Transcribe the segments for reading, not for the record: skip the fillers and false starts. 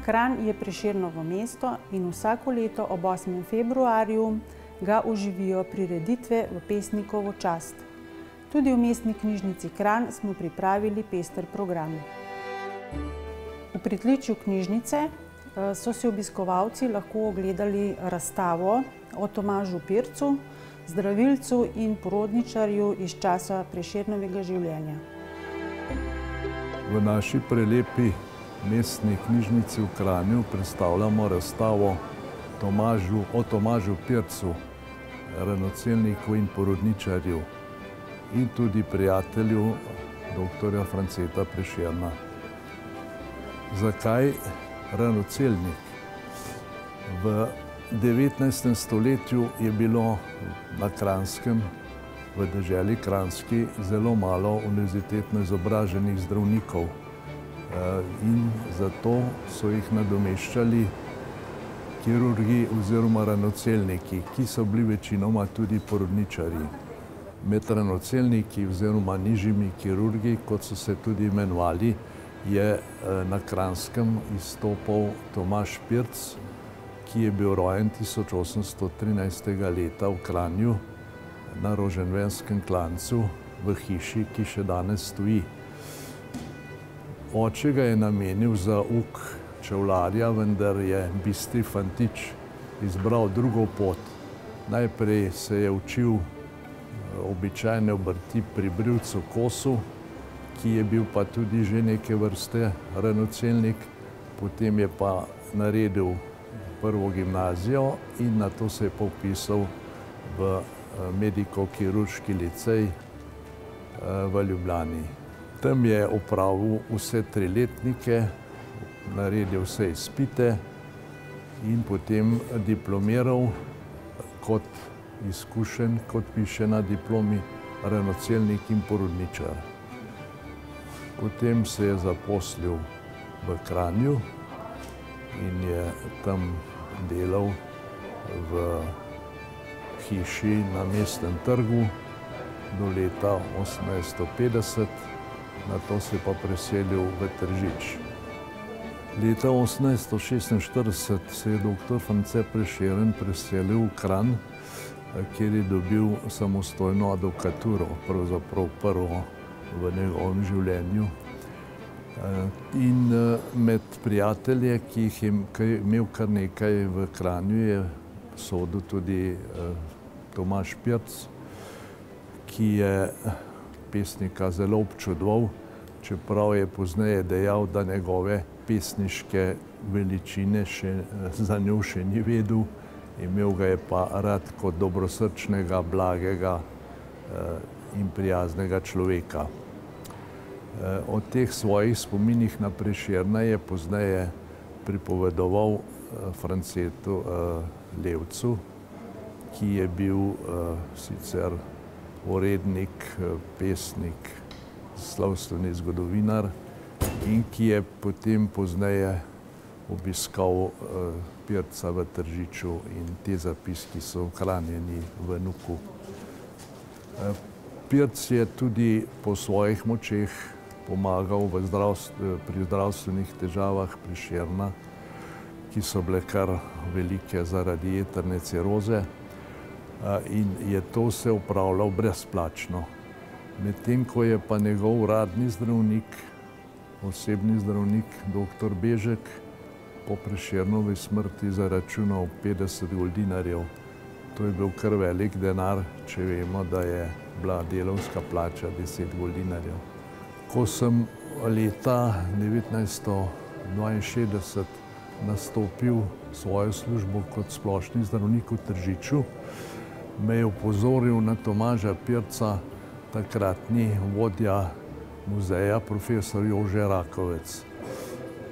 Kranj je Prešernovo mesto in vsako leto ob 8. februarju ga oživijo prireditve v pesnikovo čast. Tudi v Mestni knjižnici Kranj smo pripravili pester program. V pritličju knjižnice so si obiskovalci lahko ogledali razstavo o Tomažu Pircu, zdravilcu in porodničarju iz časa Prešernovega življenja. V naši prelepi Mestni knjižnici v Kranju predstavljamo razstavo o Tomažu Pircu, ranocelniku in porodničarju in tudi prijatelju dr. Franceta Prešerna. Zakaj ranocelnik? V 19. stoletju je bilo na Kranjskem, v deželi Kranjski, zelo malo univerzitetno izobraženih zdravnikov in zato so jih nadomeščali kirurgi oziroma ranocelniki, ki so bili večinoma tudi porodničarji. Med ranocelniki oziroma nižjimi kirurgi, kot so se tudi imenovali, je na Kranjskem izstopal Tomaž Pirc, ki je bil rojen 1813. leta v Kranju na Roženvenskem klancu v hiši, ki še danes stoji. Oče ga je namenil za uk čevljarja, vendar je bistri fantič izbral drugo pot. Najprej se je učil običajne obrti pri brivcu Kosu, ki je bil pa tudi že neke vrste ranocelnik. Potem je pa naredil prvo gimnazijo in nato se je pa vpisal v mediko-kirurški licej v Ljubljani. Tam je opravil vse 3 letnike, naredil vse izpite in potem diplomiral kot izkušen, kot piše na diplomi, ranocelnik in porodničar. Potem se je zaposlil v Kranju in je tam delal v hiši na Mestnem trgu do leta 1850, nato se je pa preselil v Tržič. Leta 1846 se je dr. France Prešeren preselil v Kranj, kjer je dobil samostojno advokaturo, pravzaprav prvo v njegovem življenju. In med prijatelje, ki jih je imel kar nekaj v Kranju, je sodil tudi Tomaž Pirc, ki je pesnika zelo občudoval, čeprav je pozneje dejal, da njegove pesniške veličine za njo še ni vedel. Imel ga je pa rad kot dobrosrčnega, blagega in prijaznega človeka. O teh svojih spominih na Prešerna je pozneje pripovedoval Francetu Levcu, ki je bil sicer urednik, pesnik, slavstveni zgodovinar in ki je potem pozneje obiskal Pirca v Tržiču in te zapiski so ohranjeni v NUK-u. Pirc je tudi po svojih močeh pomagal pri zdravstvenih težavah Prešerna, ki so bile kar velike zaradi jetrne ciroze in je to vse opravljal brezplačno. Medtem ko je pa njegov uradni zdravnik, osebni zdravnik, dr. Bežek, po Prešernovi smrti zaračunal 50 goldinarjev. To je bil kar velik denar, če vemo, da je bila delavska plača 10 goldinarjev. Ko sem leta 1962 nastopil svojo službo kot splošni zdravnik v Tržiču, me je opozoril na Tomaža Pirca takratni vodja muzeja, profesor Jože Rakovec.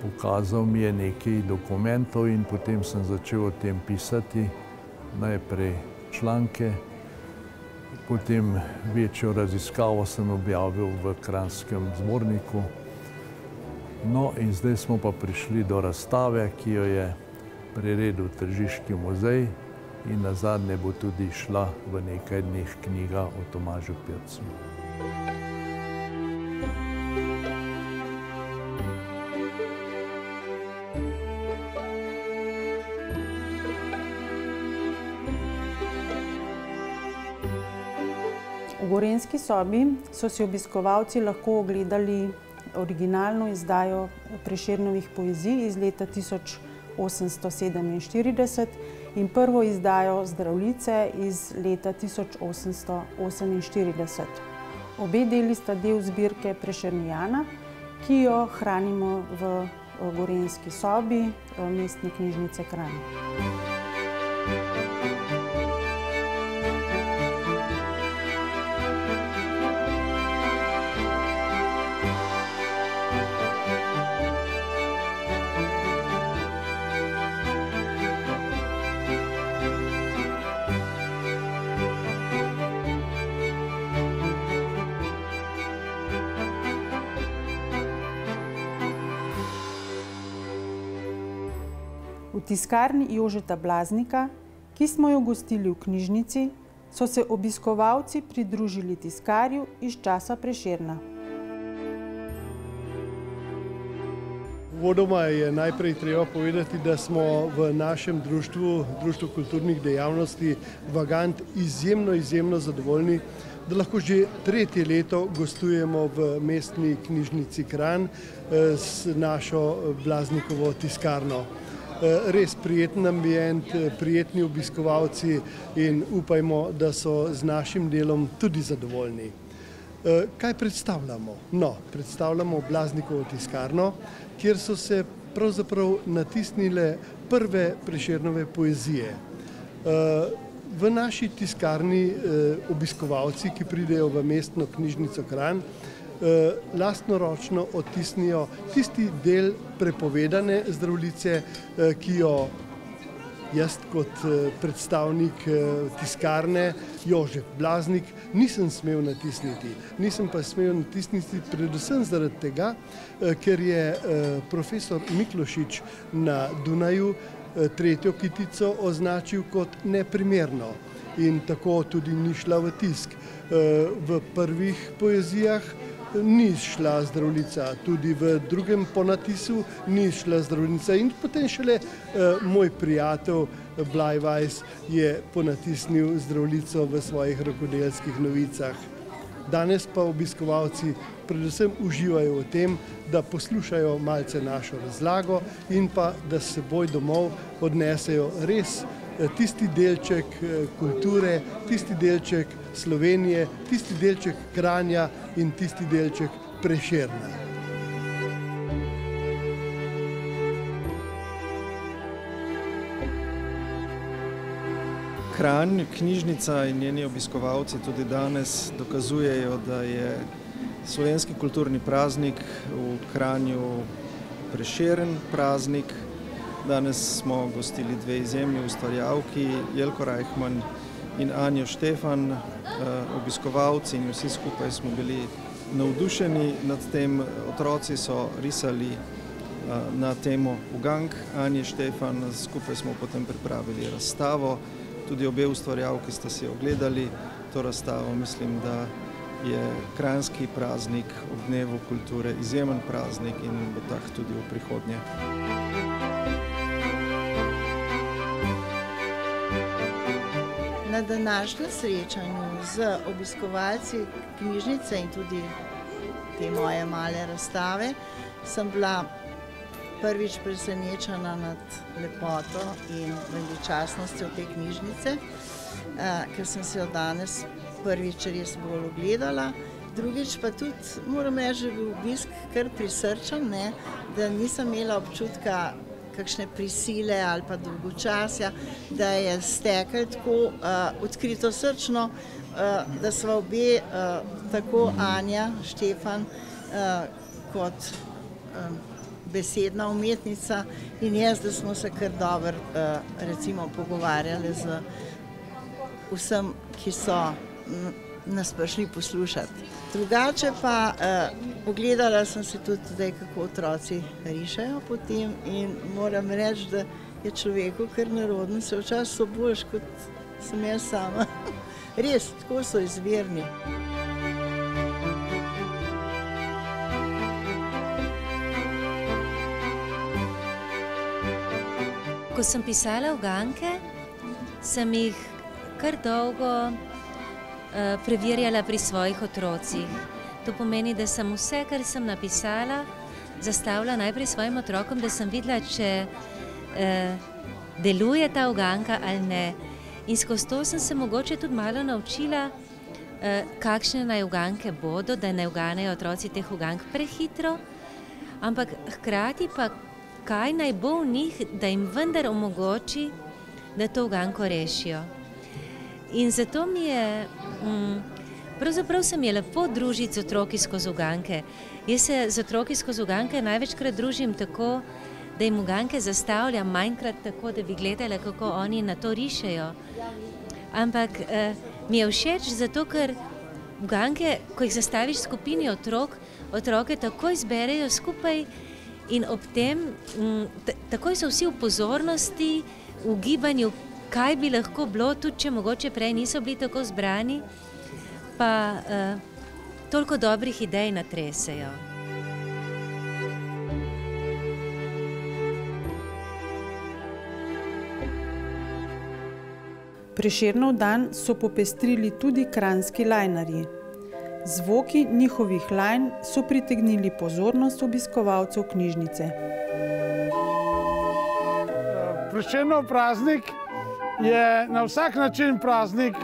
Pokazal mi je nekaj dokumentov in potem sem začel o tem pisati, najprej članke, potem večjo raziskavo sem objavil v Kranjskem zborniku. No in zdaj smo pa prišli do razstave, ki jo je priredil Tržiški muzej in nazadnje bo tudi šla v nekaj dneh knjiga o Tomažu Pircu. V Gorenjski sobi so si obiskovalci lahko ogledali originalno izdajo Prešernovih poezij iz leta 1847 in prvo izdajo Zdravljice iz leta 1848. Obe deli sta del zbirke Prešernijana, ki jo hranimo v Gorenjski sobi Mestne knjižnice Kranj. V tiskarni Jožeta Blaznika, ki smo jo gostili v knjižnici, so se obiskovalci pridružili tiskarju iz časa Prešerna. Uvodoma je najprej treba povedati, da smo v našem društvu kulturnih dejavnosti Vagant izjemno zadovoljni, da lahko že tretje leto gostujemo v Mestni knjižnici Kranj s našo Blaznikovo tiskarno. Res prijeten ambient, prijetni obiskovalci in upajmo, da so z našim delom tudi zadovoljni. Kaj predstavljamo? Predstavljamo Blaznikovo tiskarno, kjer so se pravzaprav natisnile prve Prešernove poezije. V naši tiskarni obiskovalci, ki pridejo v Mestno knjižnico Kranj, lastnoročno odtisnijo tisti del prepovedane Zdravljice, ki jo jaz kot predstavnik tiskarne Jožef Blaznik nisem smel natisniti. Nisem pa smel natisniti predvsem zaradi tega, ker je profesor Miklošič na Dunaju tretjo kitico označil kot neprimerno in tako tudi ni šla v tisk. V prvih poezijah ni šla Zdravljica, tudi v drugem ponatisu ni šla Zdravljica in potem šele moj prijatelj Blajvajs je ponatisnil Zdravljico v svojih rokodelskih novicah. Danes pa obiskovalci predvsem uživajo v tem, da poslušajo malce našo razlago in pa da s seboj domov odnesejo res tisti delček kulture, tisti delček Slovenije, tisti delček Kranja in tisti delček Prešerna. Kranj, knjižnica in njeni obiskovalci tudi danes dokazujejo, da je slovenski kulturni praznik v Kranju Prešeren praznik. Danes smo gostili dve izjemni ustvarjalki, Jelko Reichman in Anjo Štefan. Obiskovalci in vsi skupaj smo bili navdušeni nad tem. Otroci so risali na temo ugank Anje Štefan, skupaj smo potem pripravili razstavo. Tudi obe ustvarjalki sta si ogledali to razstavo. Mislim, da je kranjski praznik ob dnevu kulture izjemen praznik in bo tak tudi v prihodnje. Na današnjem srečanju z obiskovalci knjižnice in tudi te moje male razstave sem bila prvič presenečena nad lepoto in veličastnostjo te knjižnice, ker sem se jo danes prvič res bolj ogledala. Drugič pa tudi, moram reči, da je bil obisk kar prisrčen, da nisem imela občutka kakšne prisile ali pa dolgočasja, da je stekel tako odkrito srčno, da sva obe, tako Anja Štefan kot besedna umetnica in jaz, da smo se kar dobro recimo pogovarjali z vsem, ki so nas prišli poslušati. Drugače pa pogledala sem se tudi zdaj, kako otroci rišejo potem in moram reči, da je človeku kar neroden, se včasih so boljši, kot sem jaz sama. Res, tako so izvirni. Ko sem pisala uganke, sem jih kar dolgo preverjala pri svojih otrocih. To pomeni, da sem vse, kar sem napisala, zastavila najprej svojim otrokom, da sem videla, če deluje ta uganka ali ne. In skozi to sem se mogoče tudi malo naučila, kakšne naj uganke bodo, da ne uganejo otroci teh ugank prehitro, ampak hkrati pa kaj naj bo v njih, da jim vendar omogoči, da to uganko rešijo. In zato mi je, pravzaprav se mi je lepo družiti z otroki skozi uganke. Jaz se z otroki skozi uganke največkrat družim tako, da jim uganke zastavljam, manjkrat tako, da bi gledala, kako oni na to rišejo. Ampak mi je všeč zato, ker uganke, ko jih zastaviš skupini otrok, otroke takoj zberejo skupaj in ob tem takoj so vsi v pozornosti, v gibanju, kaj bi lahko bilo, tudi če mogoče prej niso bili tako zbrani, pa toliko dobrih idej natresejo. Prešernov dan so popestrili tudi kranjski lajnarji. Zvoki njihovih lajn so pritegnili pozornost obiskovalcev knjižnice. Prešernov praznik je na vsak način praznik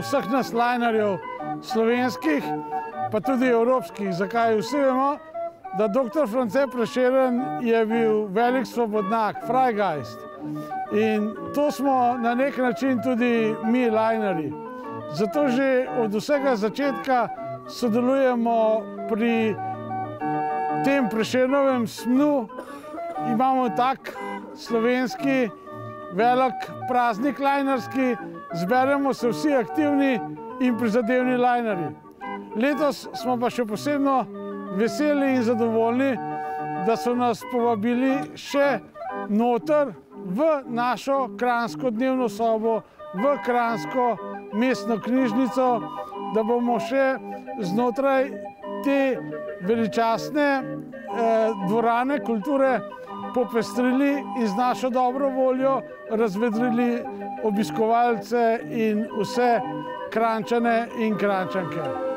vseh nas lajnarjev, slovenskih, pa tudi evropskih. Zakaj? Vsi vemo, da dr. France Prešeren je bil velik svobodnjak, Freigeist. In to smo na nek način tudi mi, lajnarji. Zato že od vsega začetka sodelujemo pri tem Prešernovem snu. Imamo tak slovenski velik praznik lajnarski, zberemo se vsi aktivni in prizadevni lajnarji. Letos smo pa še posebno veseli in zadovoljni, da so nas povabili še noter v našo kranjsko dnevno sobo, v kranjsko mestno knjižnico, da bomo še znotraj te veličastne dvorane kulture popestrili in z našo dobro voljo razvedrili obiskovalce in vse Kranjčane in Kranjčanke.